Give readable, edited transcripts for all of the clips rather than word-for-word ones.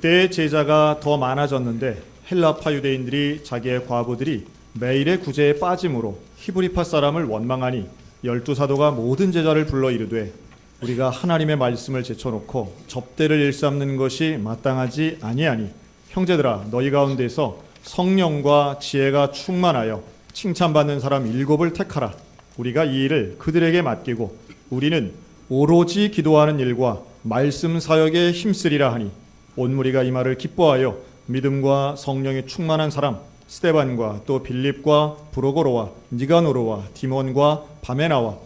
그때의 제자가 더 많아졌는데 헬라파 유대인들이 자기의 과부들이 매일의 구제에 빠짐으로 히브리파 사람을 원망하니 12사도가 모든 제자를 불러 이르되 우리가 하나님의 말씀을 제쳐놓고 접대를 일삼는 것이 마땅하지 아니하니 형제들아 너희 가운데서 성령과 지혜가 충만하여 칭찬받는 사람 7을 택하라. 우리가 이 일을 그들에게 맡기고 우리는 오로지 기도하는 일과 말씀 사역에 힘쓰리라 하니 온 무리가 이 말을 기뻐하여 믿음과 성령이 충만한 사람 스데반과 또 빌립과 브로고로와 니가노로와 디몬과 바메나와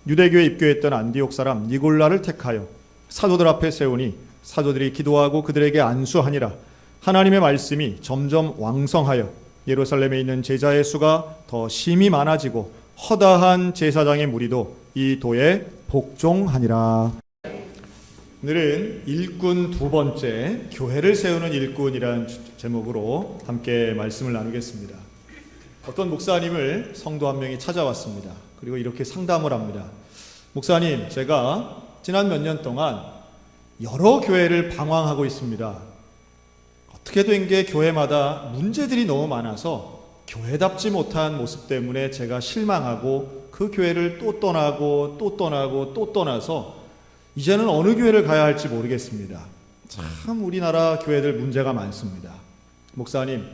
유대교에 입교했던 안디옥 사람 니골라를 택하여 사도들 앞에 세우니 사도들이 기도하고 그들에게 안수하니라. 하나님의 말씀이 점점 왕성하여 예루살렘에 있는 제자의 수가 더 심히 많아지고 허다한 제사장의 무리도 이 도에 복종하니라. 오늘은 일꾼 두 번째, 교회를 세우는 일꾼이라는 제목으로 함께 말씀을 나누겠습니다. 어떤 목사님을 성도 한 명이 찾아왔습니다. 그리고 이렇게 상담을 합니다. 목사님, 제가 지난 몇 년 동안 여러 교회를 방황하고 있습니다. 어떻게 된 게 교회마다 문제들이 너무 많아서 교회답지 못한 모습 때문에 제가 실망하고 그 교회를 또 떠나고 또 떠나고 또 떠나서 이제는 어느 교회를 가야 할지 모르겠습니다. 참 우리나라 교회들 문제가 많습니다. 목사님,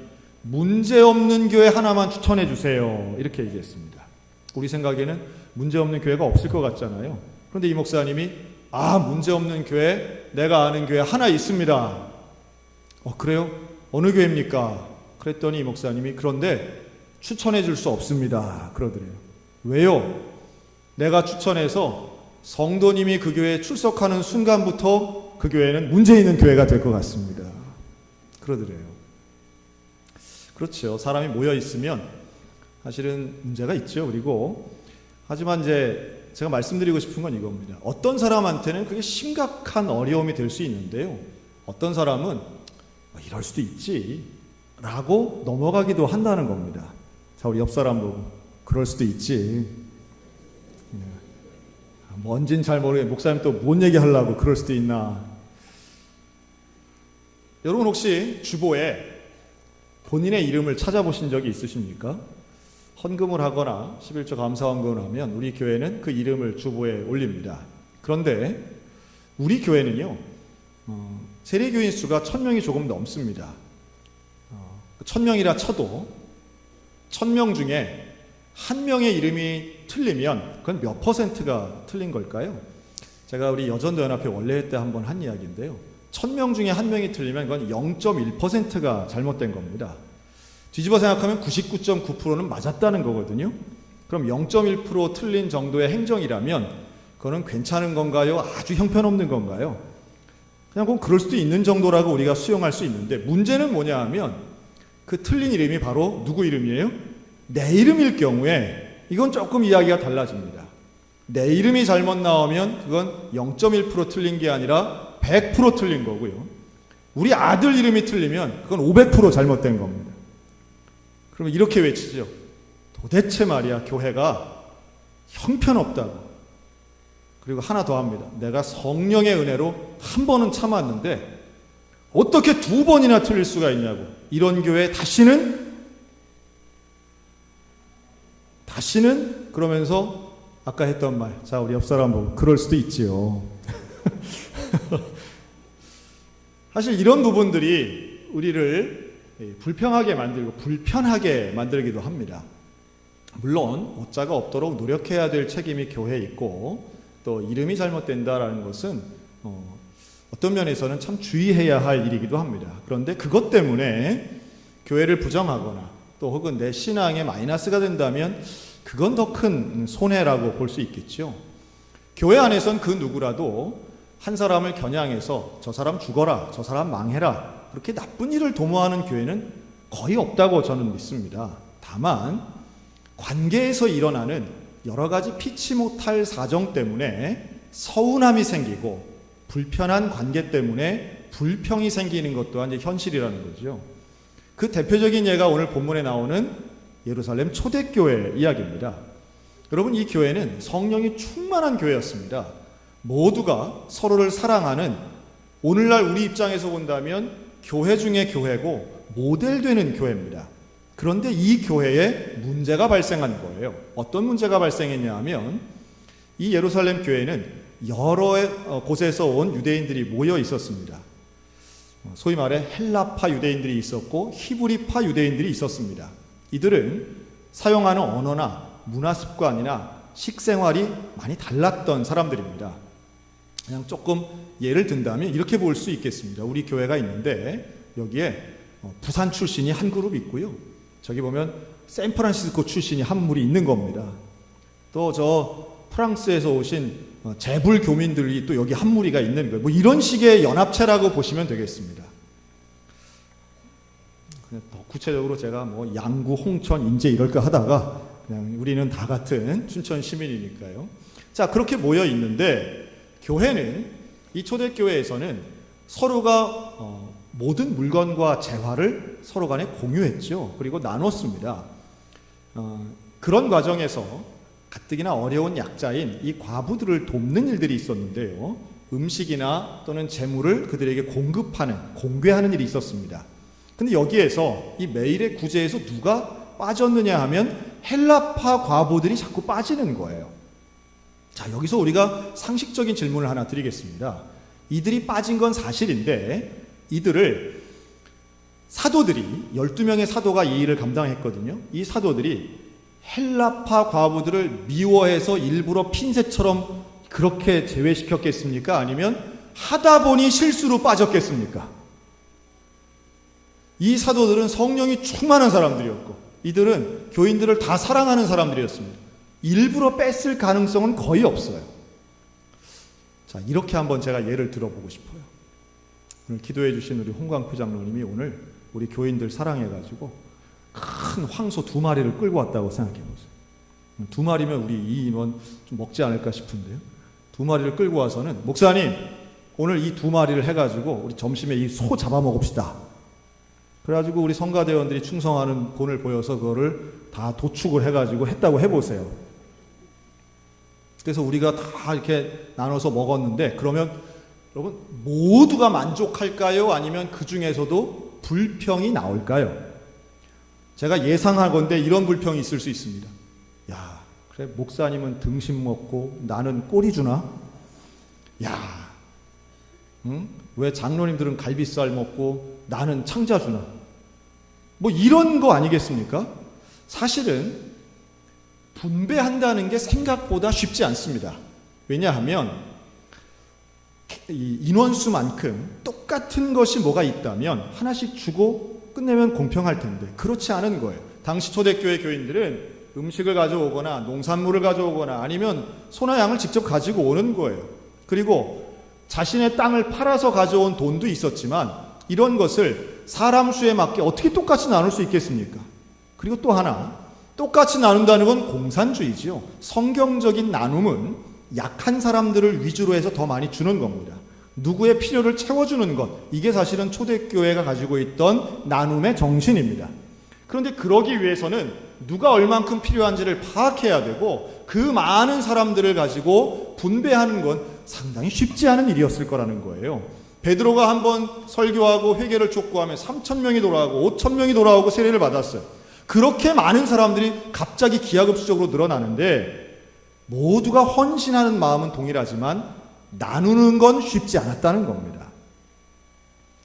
문제없는 교회 하나만 추천해 주세요. 이렇게 얘기했습니다. 우리 생각에는 문제없는 교회가 없을 것 같잖아요. 그런데 이 목사님이 문제없는 교회, 내가 아는 교회 하나 있습니다. 그래요? 어느 교회입니까? 그랬더니 이 목사님이 그런데 추천해 줄 수 없습니다. 그러더래요. 왜요? 내가 추천해서 성도님이 그 교회에 출석하는 순간부터 그 교회는 문제 있는 교회가 될 것 같습니다. 그러더래요. 그렇죠. 사람이 모여 있으면 사실은 문제가 있죠. 그리고 하지만 이제 제가 말씀드리고 싶은 건 이겁니다. 어떤 사람한테는 그게 심각한 어려움이 될 수 있는데요. 어떤 사람은 이럴 수도 있지 라고 넘어가기도 한다는 겁니다. 자, 우리 옆 사람 보고 그럴 수도 있지. 뭔진 잘 모르겠는데 목사님 또 뭔 얘기하려고 그럴 수도 있나. 여러분 혹시 주보에 본인의 이름을 찾아보신 적이 있으십니까? 헌금을 하거나 11조 감사헌금을 하면 우리 교회는 그 이름을 주보에 올립니다. 그런데 우리 교회는요, 세례교인 수가 1000명이 조금 넘습니다. 1000명이라 쳐도 1000명 중에 한 명의 이름이 틀리면 그건 몇 퍼센트가 틀린 걸까요? 제가 우리 여전도연합회 원래회 때 한번 한 이야기인데요. 1000명 중에 한 명이 틀리면 그건 0.1%가 잘못된 겁니다. 뒤집어 생각하면 99.9%는 맞았다는 거거든요. 그럼 0.1% 틀린 정도의 행정이라면 그거는 괜찮은 건가요? 아주 형편없는 건가요? 그냥 그건 그럴 수도 있는 정도라고 우리가 수용할 수 있는데 문제는 뭐냐 하면 그 틀린 이름이 바로 누구 이름이에요? 내 이름일 경우에 이건 조금 이야기가 달라집니다. 내 이름이 잘못 나오면 그건 0.1% 틀린 게 아니라 100% 틀린 거고요. 우리 아들 이름이 틀리면 그건 500% 잘못된 겁니다. 그러면 이렇게 외치죠. 도대체 말이야, 교회가 형편없다고. 그리고 하나 더 합니다. 내가 성령의 은혜로 한 번은 참았는데 어떻게 2번이나 틀릴 수가 있냐고. 이런 교회 다시는 그러면서 아까 했던 말. 자, 우리 옆 사람 보고 그럴 수도 있지요. 사실 이런 부분들이 우리를 불평하게 만들고 불편하게 만들기도 합니다. 물론 오자가 없도록 노력해야 될 책임이 교회에 있고 또 이름이 잘못된다라는 것은 어떤 면에서는 참 주의해야 할 일이기도 합니다. 그런데 그것 때문에 교회를 부정하거나 또 혹은 내 신앙에 마이너스가 된다면 그건 더 큰 손해라고 볼 수 있겠죠. 교회 안에선 그 누구라도 한 사람을 겨냥해서 저 사람 죽어라, 저 사람 망해라 그렇게 나쁜 일을 도모하는 교회는 거의 없다고 저는 믿습니다. 다만 관계에서 일어나는 여러 가지 피치 못할 사정 때문에 서운함이 생기고 불편한 관계 때문에 불평이 생기는 것 또한 이제 현실이라는 거죠. 그 대표적인 예가 오늘 본문에 나오는 예루살렘 초대교회 이야기입니다. 여러분, 이 교회는 성령이 충만한 교회였습니다. 모두가 서로를 사랑하는, 오늘날 우리 입장에서 본다면 교회 중에 교회고 모델되는 교회입니다. 그런데 이 교회에 문제가 발생한 거예요. 어떤 문제가 발생했냐 하면 이 예루살렘 교회는 여러 곳에서 온 유대인들이 모여 있었습니다. 소위 말해 헬라파 유대인들이 있었고 히브리파 유대인들이 있었습니다. 이들은 사용하는 언어나 문화 습관이나 식생활이 많이 달랐던 사람들입니다. 그냥 조금 예를 든다면 이렇게 볼 수 있겠습니다. 우리 교회가 있는데 여기에 부산 출신이 한 그룹 있고요. 저기 보면 샌프란시스코 출신이 한 무리 있는 겁니다. 또 저 프랑스에서 오신 재불 교민들이 또 여기 한 무리가 있는 거예요. 뭐 이런 식의 연합체라고 보시면 되겠습니다. 더 구체적으로 제가 뭐 양구, 홍천, 인제 이럴까 하다가 그냥 우리는 다 같은 춘천 시민이니까요. 자, 그렇게 모여 있는데 교회는 이 초대교회에서는 서로가 모든 물건과 재화를 서로 간에 공유했죠. 그리고 나눴습니다. 그런 과정에서 가뜩이나 어려운 약자인 이 과부들을 돕는 일들이 있었는데요. 음식이나 또는 재물을 그들에게 공급하는, 공개하는 일이 있었습니다. 근데 여기에서 이 메일의 구제에서 누가 빠졌느냐 하면 헬라파 과부들이 자꾸 빠지는 거예요. 자, 여기서 우리가 상식적인 질문을 하나 드리겠습니다. 이들이 빠진 건 사실인데 이들을 사도들이 12명의 사도가 이 일을 감당했거든요. 이 사도들이 헬라파 과부들을 미워해서 일부러 핀셋처럼 그렇게 제외시켰겠습니까? 아니면 하다 보니 실수로 빠졌겠습니까? 이 사도들은 성령이 충만한 사람들이었고 이들은 교인들을 다 사랑하는 사람들이었습니다. 일부러 뺐을 가능성은 거의 없어요. 자, 이렇게 한번 제가 예를 들어보고 싶어요. 오늘 기도해 주신 우리 홍광표 장로님이 오늘 우리 교인들 사랑해가지고 큰 황소 2마리를 끌고 왔다고 생각해 보세요. 2마리면 우리 이 인원 좀 먹지 않을까 싶은데요. 2마리를 끌고 와서는 목사님 오늘 이 2마리를 해가지고 우리 점심에 이 소 잡아먹읍시다. 그래가지고 우리 성가대원들이 충성하는 본을 보여서 그거를 다 도축을 해가지고 했다고 해보세요. 그래서 우리가 다 이렇게 나눠서 먹었는데 그러면 여러분 모두가 만족할까요? 아니면 그 중에서도 불평이 나올까요? 제가 예상하건대 이런 불평이 있을 수 있습니다. 야, 그래 목사님은 등심 먹고 나는 꼬리 주나? 야, 응? 왜 장로님들은 갈비살 먹고 나는 창자 주나? 뭐 이런 거 아니겠습니까? 사실은 분배한다는 게 생각보다 쉽지 않습니다. 왜냐하면 이 인원수만큼 똑같은 것이 뭐가 있다면 하나씩 주고 끝내면 공평할 텐데 그렇지 않은 거예요. 당시 초대교회 교인들은 음식을 가져오거나 농산물을 가져오거나 아니면 소나 양을 직접 가지고 오는 거예요. 그리고 자신의 땅을 팔아서 가져온 돈도 있었지만 이런 것을 사람 수에 맞게 어떻게 똑같이 나눌 수 있겠습니까? 그리고 또 하나, 똑같이 나눈다는 건 공산주의지요. 성경적인 나눔은 약한 사람들을 위주로 해서 더 많이 주는 겁니다. 누구의 필요를 채워주는 것, 이게 사실은 초대교회가 가지고 있던 나눔의 정신입니다. 그런데 그러기 위해서는 누가 얼만큼 필요한지를 파악해야 되고 그 많은 사람들을 가지고 분배하는 건 상당히 쉽지 않은 일이었을 거라는 거예요. 베드로가 한번 설교하고 회개를 촉구하면 3,000명이 돌아오고 5,000명이 돌아오고 세례를 받았어요. 그렇게 많은 사람들이 갑자기 기하급수적으로 늘어나는데 모두가 헌신하는 마음은 동일하지만 나누는 건 쉽지 않았다는 겁니다.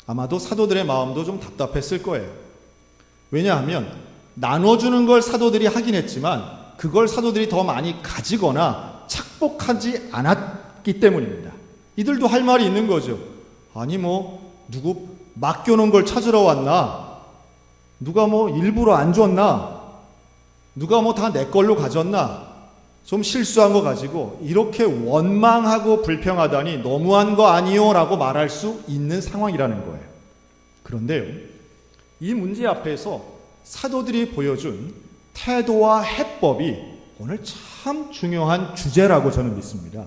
아마도 사도들의 마음도 좀 답답했을 거예요. 왜냐하면 나눠주는 걸 사도들이 하긴 했지만 그걸 사도들이 더 많이 가지거나 착복하지 않았기 때문입니다. 이들도 할 말이 있는 거죠. 아니 뭐 누구 맡겨놓은 걸 찾으러 왔나? 누가 뭐 일부러 안 줬나? 누가 뭐 다 내 걸로 가졌나? 좀 실수한 거 가지고 이렇게 원망하고 불평하다니 너무한 거 아니요? 라고 말할 수 있는 상황이라는 거예요. 그런데요, 이 문제 앞에서 사도들이 보여준 태도와 해법이 오늘 참 중요한 주제라고 저는 믿습니다.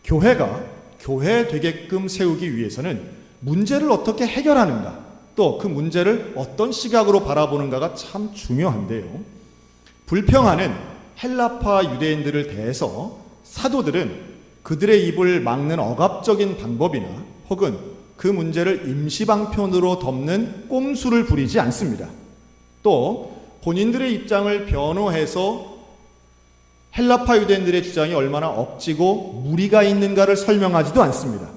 교회가 교회 되게끔 세우기 위해서는 문제를 어떻게 해결하는가, 또 그 문제를 어떤 시각으로 바라보는가가 참 중요한데요. 불평하는 헬라파 유대인들을 대해서 사도들은 그들의 입을 막는 억압적인 방법이나 혹은 그 문제를 임시방편으로 덮는 꼼수를 부리지 않습니다. 또 본인들의 입장을 변호해서 헬라파 유대인들의 주장이 얼마나 억지고 무리가 있는가를 설명하지도 않습니다.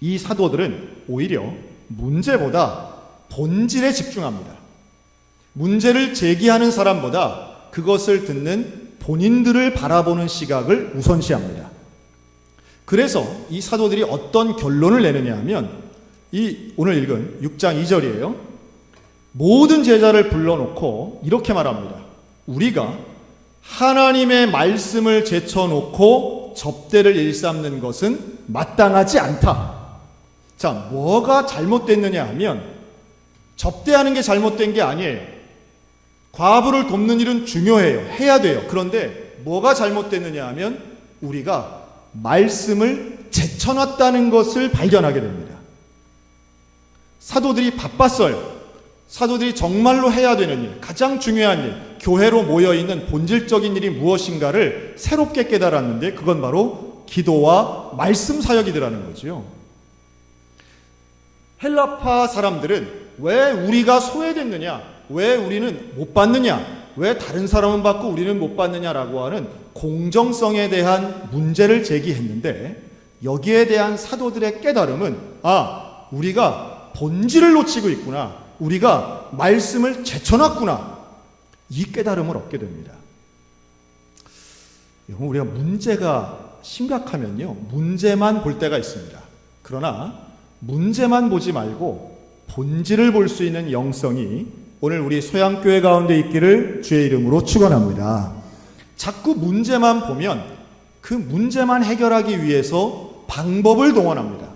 이 사도들은 오히려 문제보다 본질에 집중합니다. 문제를 제기하는 사람보다 그것을 듣는 본인들을 바라보는 시각을 우선시합니다. 그래서 이 사도들이 어떤 결론을 내느냐 하면 이 오늘 읽은 6장 2절이에요. 모든 제자를 불러놓고 이렇게 말합니다. 우리가 하나님의 말씀을 제쳐놓고 접대를 일삼는 것은 마땅하지 않다. 자, 뭐가 잘못됐느냐 하면 접대하는 게 잘못된 게 아니에요. 과부를 돕는 일은 중요해요. 해야 돼요. 그런데 뭐가 잘못됐느냐 하면 우리가 말씀을 제쳐놨다는 것을 발견하게 됩니다. 사도들이 바빴어요. 사도들이 정말로 해야 되는 일, 가장 중요한 일, 교회로 모여있는 본질적인 일이 무엇인가를 새롭게 깨달았는데 그건 바로 기도와 말씀 사역이더라는 거죠. 헬라파 사람들은 왜 우리가 소외됐느냐, 왜 우리는 못 받느냐, 왜 다른 사람은 받고 우리는 못 받느냐라고 하는 공정성에 대한 문제를 제기했는데 여기에 대한 사도들의 깨달음은 우리가 본질을 놓치고 있구나, 우리가 말씀을 제쳐놨구나, 이 깨달음을 얻게 됩니다. 우리가 문제가 심각하면요 문제만 볼 때가 있습니다. 그러나 문제만 보지 말고 본질을 볼 수 있는 영성이 오늘 우리 소양교회 가운데 있기를 주의 이름으로 축원합니다. 자꾸 문제만 보면 그 문제만 해결하기 위해서 방법을 동원합니다.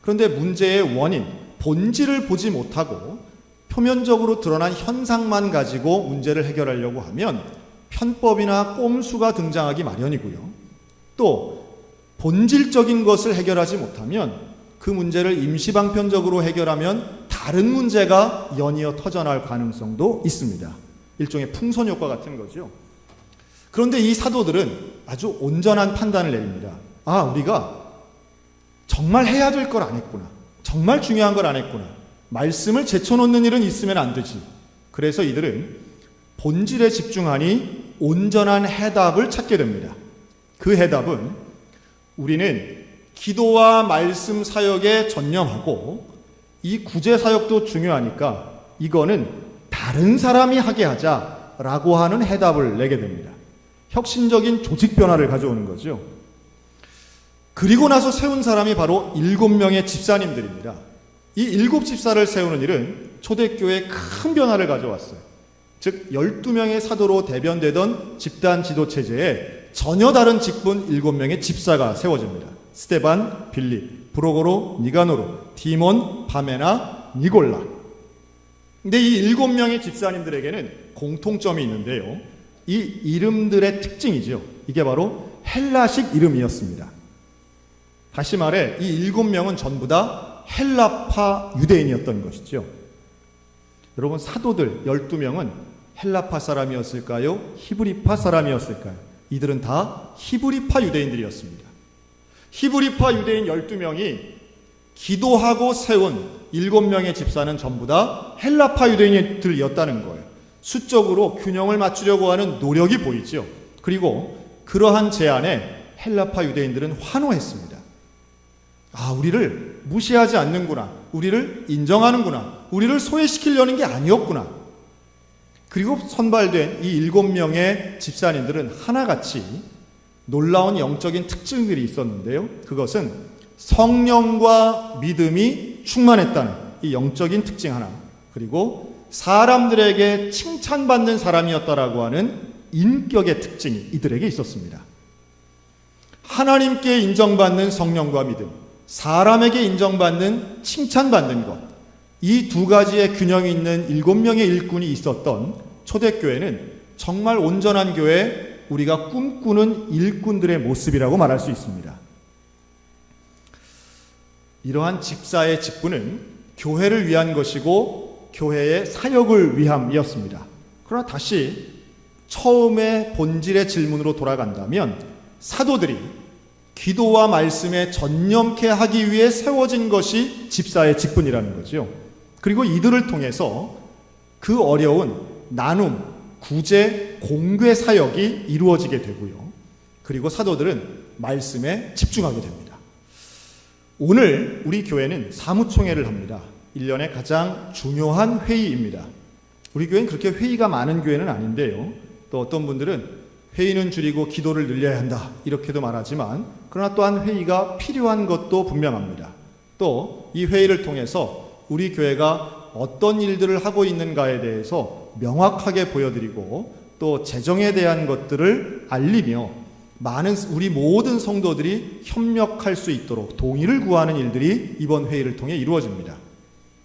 그런데 문제의 원인, 본질을 보지 못하고 표면적으로 드러난 현상만 가지고 문제를 해결하려고 하면 편법이나 꼼수가 등장하기 마련이고요. 또 본질적인 것을 해결하지 못하면 그 문제를 임시방편적으로 해결하면 다른 문제가 연이어 터져나올 가능성도 있습니다. 일종의 풍선 효과 같은 거죠. 그런데 이 사도들은 아주 온전한 판단을 내립니다. 우리가 정말 해야 될 걸 안 했구나, 정말 중요한 걸 안 했구나, 말씀을 제쳐놓는 일은 있으면 안 되지. 그래서 이들은 본질에 집중하니 온전한 해답을 찾게 됩니다. 그 해답은 우리는 기도와 말씀 사역에 전념하고 이 구제 사역도 중요하니까 이거는 다른 사람이 하게 하자라고 하는 해답을 내게 됩니다. 혁신적인 조직 변화를 가져오는 거죠. 그리고 나서 세운 사람이 바로 7명의 집사님들입니다. 이 7 집사를 세우는 일은 초대교회에 큰 변화를 가져왔어요. 즉 12명의 사도로 대변되던 집단 지도 체제에 전혀 다른 직분 7명의 집사가 세워집니다. 스데반, 빌립, 브로고로, 니가노로, 디몬, 바메나, 니골라. 근데 이 7명의 집사님들에게는 공통점이 있는데요. 이 이름들의 특징이죠. 이게 바로 헬라식 이름이었습니다. 다시 말해 이 7명은 전부 다 헬라파 유대인이었던 것이죠. 여러분, 사도들 12명은 헬라파 사람이었을까요? 히브리파 사람이었을까요? 이들은 다 히브리파 유대인들이었습니다. 히브리파 유대인 12명이 기도하고 세운 7명의 집사는 전부 다 헬라파 유대인들이었다는 거예요. 수적으로 균형을 맞추려고 하는 노력이 보이죠. 그리고 그러한 제안에 헬라파 유대인들은 환호했습니다. 우리를 무시하지 않는구나, 우리를 인정하는구나, 우리를 소외시키려는 게 아니었구나. 그리고 선발된 이 7명의 집사님들은 하나같이 놀라운 영적인 특징들이 있었는데요. 그것은 성령과 믿음이 충만했다는 이 영적인 특징 하나, 그리고 사람들에게 칭찬받는 사람이었다라고 하는 인격의 특징이 이들에게 있었습니다. 하나님께 인정받는 성령과 믿음, 사람에게 인정받는 칭찬받는 것, 이 두 가지의 균형이 있는 7명의 일꾼이 있었던 초대교회는 정말 온전한 교회, 우리가 꿈꾸는 일꾼들의 모습이라고 말할 수 있습니다. 이러한 집사의 직분은 교회를 위한 것이고 교회의 사역을 위함이었습니다. 그러나 다시 처음의 본질의 질문으로 돌아간다면 사도들이 기도와 말씀에 전념케 하기 위해 세워진 것이 집사의 직분이라는 거죠. 그리고 이들을 통해서 그 어려운 나눔, 구제, 공궤 사역이 이루어지게 되고요. 그리고 사도들은 말씀에 집중하게 됩니다. 오늘 우리 교회는 사무총회를 합니다. 1년의 가장 중요한 회의입니다. 우리 교회는 그렇게 회의가 많은 교회는 아닌데요. 또 어떤 분들은 회의는 줄이고 기도를 늘려야 한다 이렇게도 말하지만, 그러나 또한 회의가 필요한 것도 분명합니다. 또 이 회의를 통해서 우리 교회가 어떤 일들을 하고 있는가에 대해서 명확하게 보여드리고 또 재정에 대한 것들을 알리며 우리 모든 성도들이 협력할 수 있도록 동의를 구하는 일들이 이번 회의를 통해 이루어집니다.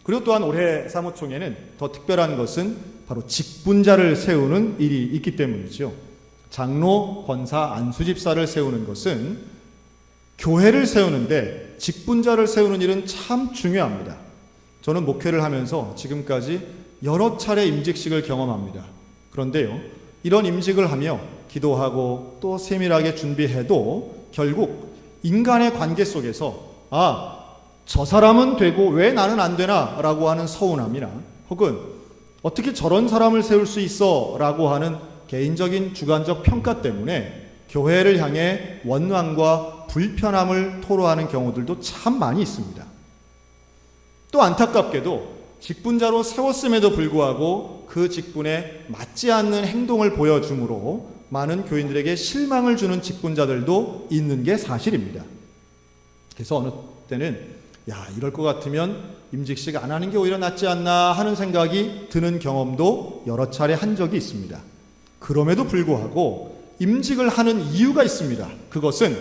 그리고 또한 올해 사무총회는 더 특별한 것은 바로 직분자를 세우는 일이 있기 때문이죠. 장로, 권사, 안수집사를 세우는 것은 교회를 세우는데 직분자를 세우는 일은 참 중요합니다. 저는 목회를 하면서 지금까지 여러 차례 임직식을 경험합니다. 그런데요, 이런 임직을 하며 기도하고 또 세밀하게 준비해도 결국 인간의 관계 속에서 저 사람은 되고 왜 나는 안 되나 라고 하는 서운함이나 혹은 어떻게 저런 사람을 세울 수 있어 라고 하는 개인적인 주관적 평가 때문에 교회를 향해 원망과 불편함을 토로하는 경우들도 참 많이 있습니다. 또 안타깝게도 직분자로 세웠음에도 불구하고 그 직분에 맞지 않는 행동을 보여줌으로 많은 교인들에게 실망을 주는 직분자들도 있는 게 사실입니다. 그래서 어느 때는 이럴 것 같으면 임직식 안 하는 게 오히려 낫지 않나 하는 생각이 드는 경험도 여러 차례 한 적이 있습니다. 그럼에도 불구하고 임직을 하는 이유가 있습니다. 그것은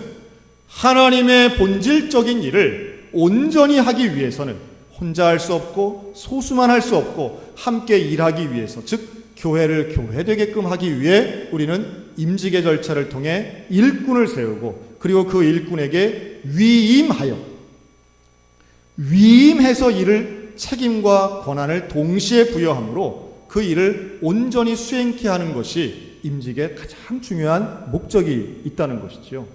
하나님의 본질적인 일을 온전히 하기 위해서는 혼자 할 수 없고 소수만 할 수 없고 함께 일하기 위해서, 즉 교회를 교회되게끔 하기 위해 우리는 임직의 절차를 통해 일꾼을 세우고 그리고 그 일꾼에게 위임해서 일을 책임과 권한을 동시에 부여함으로 그 일을 온전히 수행케 하는 것이 임직의 가장 중요한 목적이 있다는 것이지요.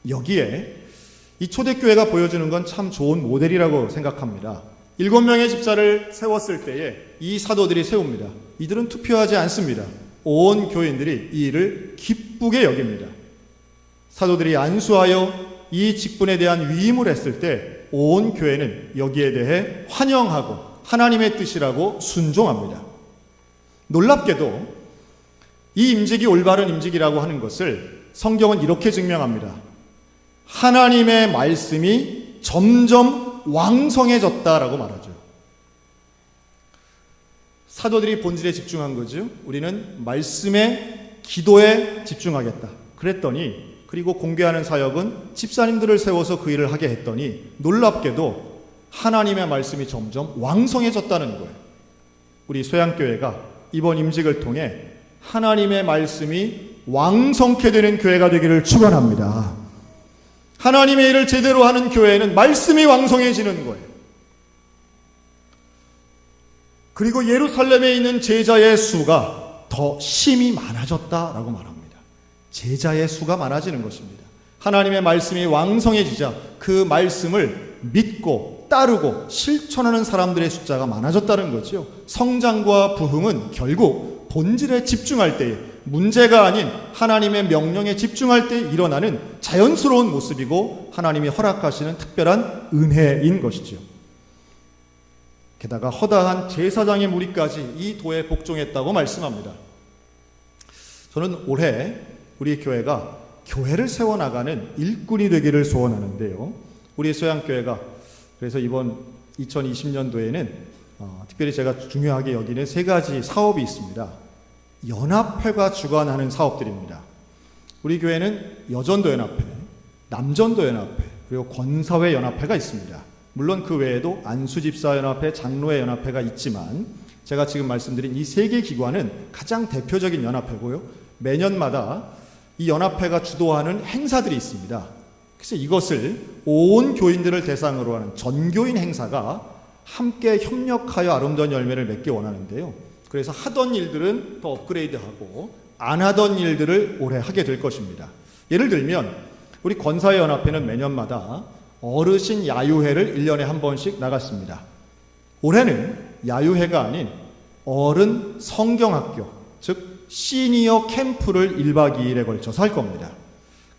여기에 이 초대교회가 보여주는 건 참 좋은 모델이라고 생각합니다. 7명의 집사를 세웠을 때에 이 사도들이 세웁니다. 이들은 투표하지 않습니다. 온 교인들이 이 일을 기쁘게 여깁니다. 사도들이 안수하여 이 직분에 대한 위임을 했을 때 온 교회는 여기에 대해 환영하고 하나님의 뜻이라고 순종합니다. 놀랍게도 이 임직이 올바른 임직이라고 하는 것을 성경은 이렇게 증명합니다. 하나님의 말씀이 점점 왕성해졌다라고 말하죠. 사도들이 본질에 집중한 거죠. 우리는 말씀에, 기도에 집중하겠다. 그랬더니, 그리고 공개하는 사역은 집사님들을 세워서 그 일을 하게 했더니 놀랍게도 하나님의 말씀이 점점 왕성해졌다는 거예요. 우리 소양교회가 이번 임직을 통해 하나님의 말씀이 왕성케 되는 교회가 되기를 축원합니다. 하나님의 일을 제대로 하는 교회는 말씀이 왕성해지는 거예요. 그리고 예루살렘에 있는 제자의 수가 더 심히 많아졌다라고 말합니다. 제자의 수가 많아지는 것입니다. 하나님의 말씀이 왕성해지자 그 말씀을 믿고 따르고 실천하는 사람들의 숫자가 많아졌다는 거죠. 성장과 부흥은 결국 본질에 집중할 때에, 문제가 아닌 하나님의 명령에 집중할 때 일어나는 자연스러운 모습이고 하나님이 허락하시는 특별한 은혜인 것이죠. 게다가 허다한 제사장의 무리까지 이 도에 복종했다고 말씀합니다. 저는 올해 우리 교회가 교회를 세워나가는 일꾼이 되기를 소원하는데요. 우리 소양교회가 그래서 이번 2020년도에는 특별히 제가 중요하게 여기는 3가지 사업이 있습니다. 연합회가 주관하는 사업들입니다. 우리 교회는 여전도 연합회, 남전도 연합회, 그리고 권사회 연합회가 있습니다. 물론 그 외에도 안수집사 연합회, 장로회 연합회가 있지만 제가 지금 말씀드린 이 3개 기관은 가장 대표적인 연합회고요. 매년마다 이 연합회가 주도하는 행사들이 있습니다. 그래서 이것을 온 교인들을 대상으로 하는 전교인 행사가 함께 협력하여 아름다운 열매를 맺기 원하는데요. 그래서 하던 일들은 더 업그레이드하고 안 하던 일들을 올해 하게 될 것입니다. 예를 들면 우리 권사회연합회는 매년마다 어르신 야유회를 1년에 한 번씩 나갔습니다. 올해는 야유회가 아닌 어른 성경학교, 즉 시니어 캠프를 1박 2일에 걸쳐서 할 겁니다.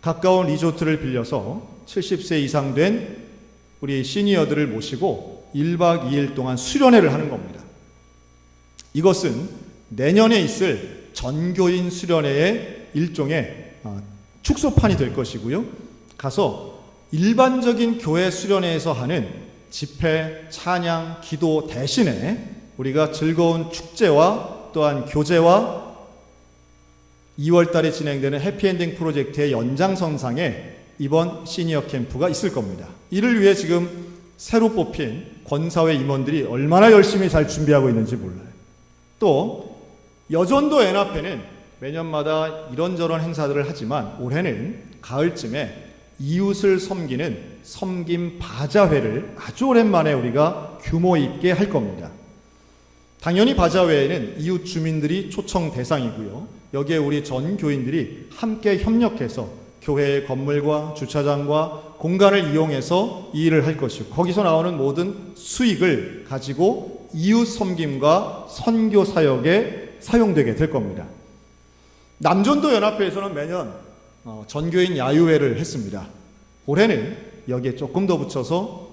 가까운 리조트를 빌려서 70세 이상 된 우리 시니어들을 모시고 1박 2일 동안 수련회를 하는 겁니다. 이것은 내년에 있을 전교인 수련회의 일종의 축소판이 될 것이고요. 가서 일반적인 교회 수련회에서 하는 집회, 찬양, 기도 대신에 우리가 즐거운 축제와 또한 교제와 2월 달에 진행되는 해피엔딩 프로젝트의 연장선상에 이번 시니어 캠프가 있을 겁니다. 이를 위해 지금 새로 뽑힌 권사회 임원들이 얼마나 열심히 잘 준비하고 있는지 몰라요. 또 여전도 연합회는 매년마다 이런저런 행사들을 하지만 올해는 가을쯤에 이웃을 섬기는 섬김 바자회를 아주 오랜만에 우리가 규모 있게 할 겁니다. 당연히 바자회에는 이웃 주민들이 초청 대상이고요. 여기에 우리 전 교인들이 함께 협력해서 교회의 건물과 주차장과 공간을 이용해서 이 일을 할 것이고, 거기서 나오는 모든 수익을 가지고 이웃 섬김과 선교 사역에 사용되게 될 겁니다. 남전도 연합회에서는 매년 전교인 야유회를 했습니다. 올해는 여기에 조금 더 붙여서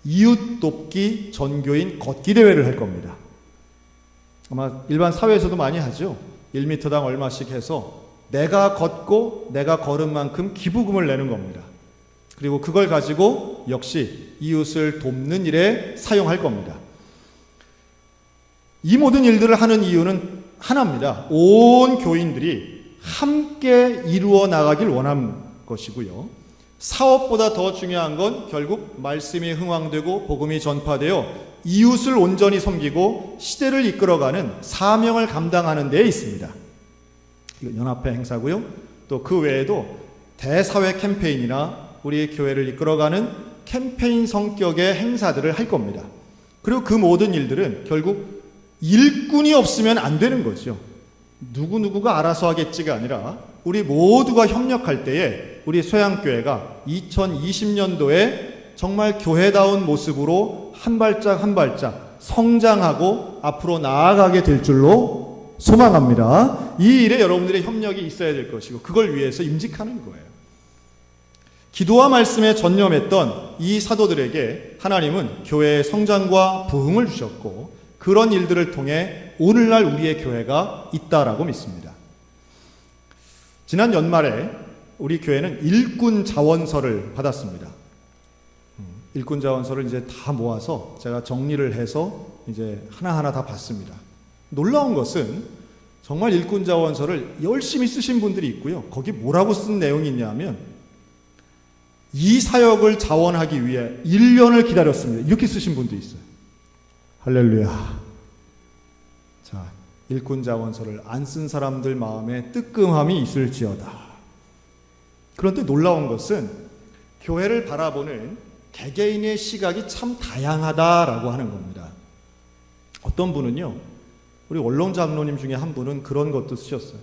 이웃 돕기 전교인 걷기 대회를 할 겁니다. 아마 일반 사회에서도 많이 하죠. 1m당 얼마씩 해서 내가 걷고 내가 걸은 만큼 기부금을 내는 겁니다. 그리고 그걸 가지고 역시 이웃을 돕는 일에 사용할 겁니다. 이 모든 일들을 하는 이유는 하나입니다. 온 교인들이 함께 이루어 나가길 원하는 것이고요. 사업보다 더 중요한 건 결국 말씀이 흥왕되고 복음이 전파되어 이웃을 온전히 섬기고 시대를 이끌어가는 사명을 감당하는 데에 있습니다. 이건 연합회 행사고요. 또 그 외에도 대사회 캠페인이나 우리 교회를 이끌어가는 캠페인 성격의 행사들을 할 겁니다. 그리고 그 모든 일들은 결국 일꾼이 없으면 안 되는 거죠. 누구누구가 알아서 하겠지가 아니라 우리 모두가 협력할 때에 우리 소양교회가 2020년도에 정말 교회다운 모습으로 한 발짝 한 발짝 성장하고 앞으로 나아가게 될 줄로 소망합니다. 이 일에 여러분들의 협력이 있어야 될 것이고 그걸 위해서 임직하는 거예요. 기도와 말씀에 전념했던 이 사도들에게 하나님은 교회의 성장과 부흥을 주셨고 그런 일들을 통해 오늘날 우리의 교회가 있다라고 믿습니다. 지난 연말에 우리 교회는 일꾼 자원서를 받았습니다. 일꾼 자원서를 이제 다 모아서 제가 정리를 해서 이제 하나하나 다 봤습니다. 놀라운 것은 정말 일꾼 자원서를 열심히 쓰신 분들이 있고요. 거기 뭐라고 쓴 내용이 있냐면 이 사역을 자원하기 위해 1년을 기다렸습니다. 이렇게 쓰신 분도 있어요. 할렐루야. 자, 일꾼 자원서를 안 쓴 사람들 마음에 뜨끔함이 있을지어다. 그런데 놀라운 것은 교회를 바라보는 개개인의 시각이 참 다양하다라고 하는 겁니다. 어떤 분은요, 우리 원롱 장로님 중에 한 분은 그런 것도 쓰셨어요.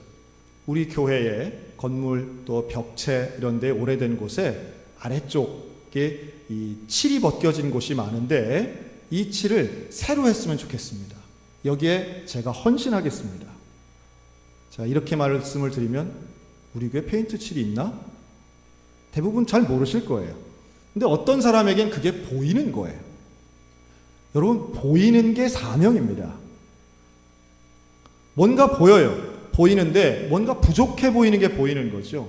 우리 교회의 건물 또 벽체 이런 데 오래된 곳에 아래쪽에 이 칠이 벗겨진 곳이 많은데 이 칠을 새로 했으면 좋겠습니다. 여기에 제가 헌신하겠습니다. 자, 이렇게 말씀을 드리면 우리 교회 페인트 칠이 있나? 대부분 잘 모르실 거예요. 근데 어떤 사람에겐 그게 보이는 거예요. 여러분, 보이는 게 사명입니다. 뭔가 보여요. 보이는데 뭔가 부족해 보이는 게 보이는 거죠.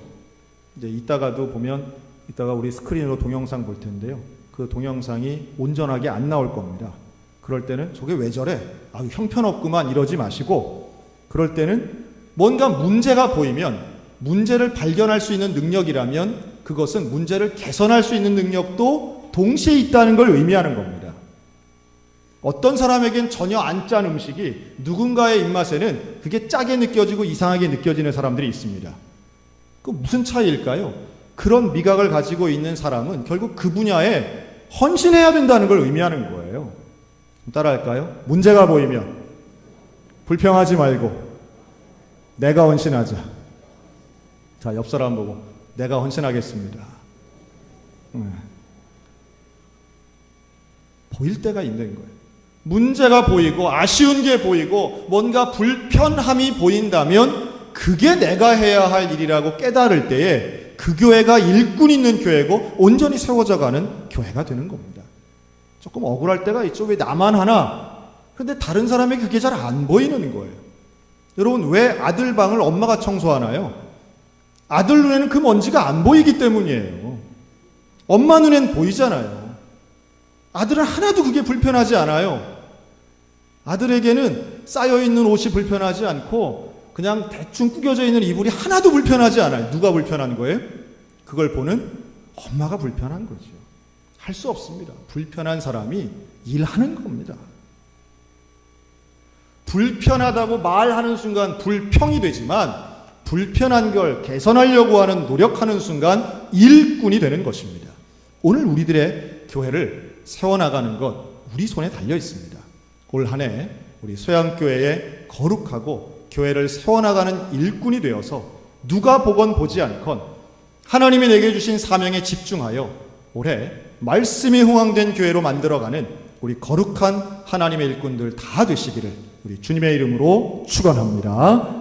이제 이따가도 보면 이따가 우리 스크린으로 동영상 볼 텐데요. 그 동영상이 온전하게 안 나올 겁니다. 그럴 때는 저게 왜 저래? 아, 형편없구만 이러지 마시고 그럴 때는 뭔가 문제가 보이면 문제를 발견할 수 있는 능력이라면 그것은 문제를 개선할 수 있는 능력도 동시에 있다는 걸 의미하는 겁니다. 어떤 사람에겐 전혀 안 짠 음식이 누군가의 입맛에는 그게 짜게 느껴지고 이상하게 느껴지는 사람들이 있습니다. 그 무슨 차이일까요? 그런 미각을 가지고 있는 사람은 결국 그 분야에 헌신해야 된다는 걸 의미하는 거예요. 따라할까요? 문제가 보이면 불평하지 말고 내가 헌신하자. 자, 옆 사람 보고 내가 헌신하겠습니다. 보일 때가 있는 거예요. 문제가 보이고 아쉬운 게 보이고 뭔가 불편함이 보인다면 그게 내가 해야 할 일이라고 깨달을 때에 그 교회가 일꾼 있는 교회고 온전히 세워져 가는 교회가 되는 겁니다. 조금 억울할 때가 있죠. 왜 나만 하나? 그런데 다른 사람에게 그게 잘 안 보이는 거예요. 여러분, 왜 아들 방을 엄마가 청소하나요? 아들 눈에는 그 먼지가 안 보이기 때문이에요. 엄마 눈엔 보이잖아요. 아들은 하나도 그게 불편하지 않아요. 아들에게는 쌓여있는 옷이 불편하지 않고 그냥 대충 구겨져 있는 이불이 하나도 불편하지 않아요. 누가 불편한 거예요? 그걸 보는 엄마가 불편한 거죠. 할 수 없습니다. 불편한 사람이 일하는 겁니다. 불편하다고 말하는 순간 불평이 되지만 불편한 걸 개선하려고 하는 노력하는 순간 일꾼이 되는 것입니다. 오늘 우리들의 교회를 세워나가는 것 우리 손에 달려 있습니다. 올 한 해 우리 소양교회에 거룩하고 교회를 세워나가는 일꾼이 되어서 누가 보건 보지 않건 하나님이 내게 주신 사명에 집중하여 올해 말씀이 흥황된 교회로 만들어가는 우리 거룩한 하나님의 일꾼들 다 되시기를 우리 주님의 이름으로 축원합니다.